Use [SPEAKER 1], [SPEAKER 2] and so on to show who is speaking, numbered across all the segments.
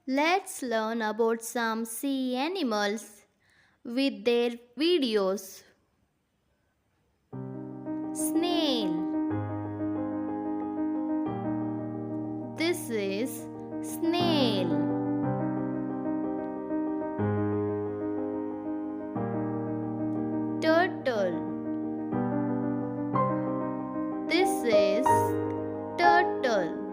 [SPEAKER 1] Let's learn about some sea animals with their videos. Snail. This is snail. Turtle. This is turtle.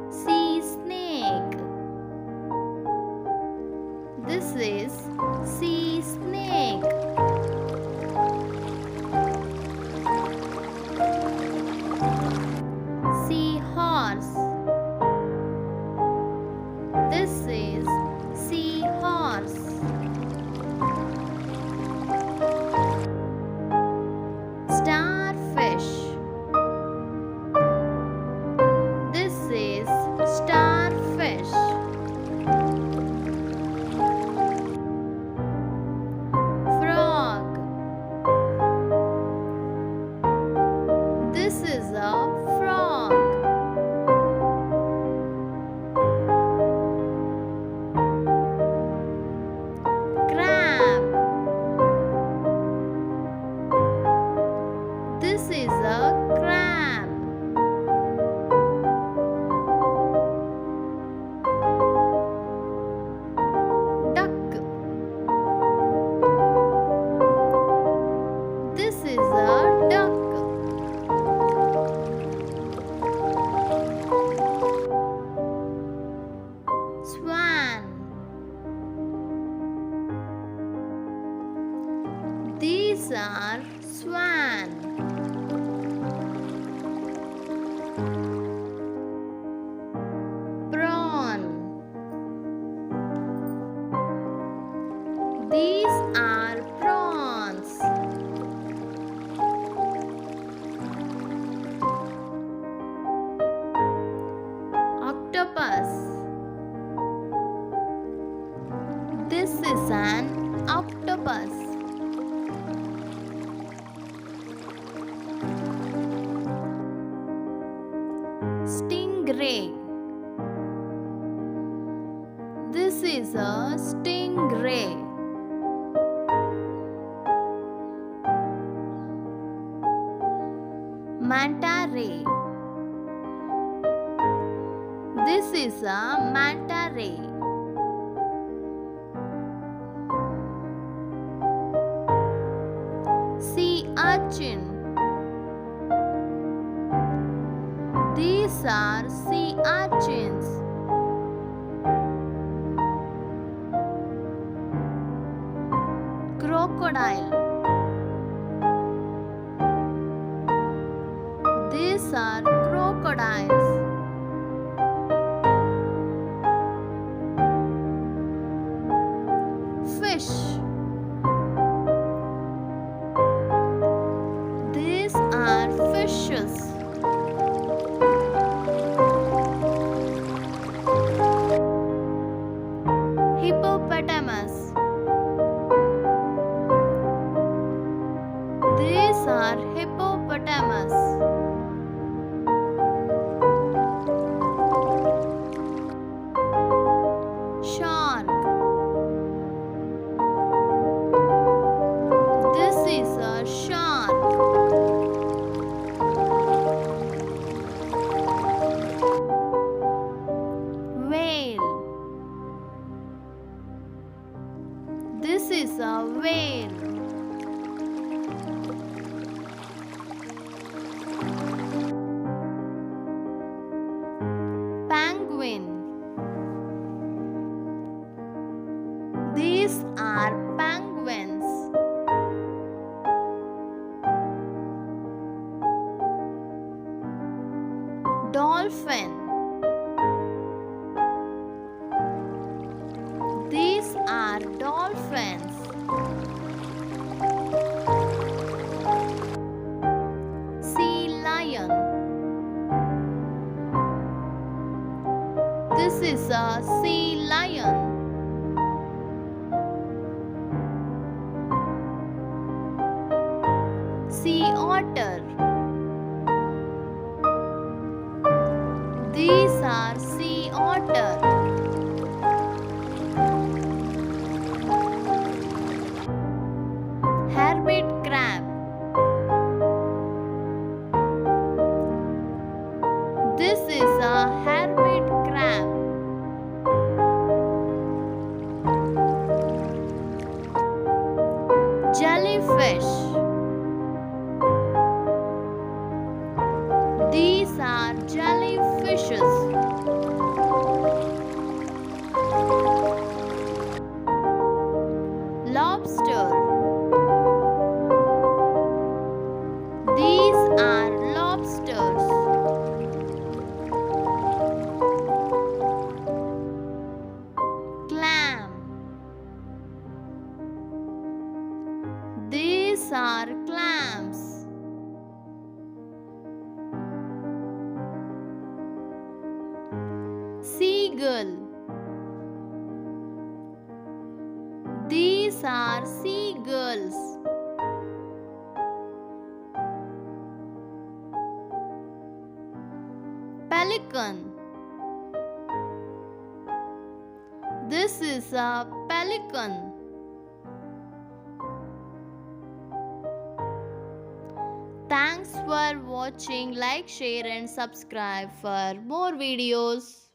[SPEAKER 1] Sea snake. This is sea snake. Sea horse. This is sea horse. Starfish. This is starfish. Frog. This is a frog. Crab. This is a crab. Duck. This is a duck. Swan. These are swan. Prawn. These are prawns. Octopus. This is an octopus. Stingray. This is a stingray. Manta ray. This is a manta ray. Sea urchin. These are sea urchins. Crocodile. These are crocodiles. Fish. These are fishes. Hippopotamus. These are hippopotamus. Shark. This is a shark. Whale. This is a whale. Penguin. These are penguins. Dolphin. These are dolphins. Sea lion. This is a sea lion. Sea otter. are sea otter. Hermit crab. This is a hermit crab. Jellyfish. These are jellyfishes. Lobster. These are lobsters. Clam. These are clams. Seagull. These are seagulls. Pelican. This is a pelican. Thanks for watching. Like, share and subscribe for more videos.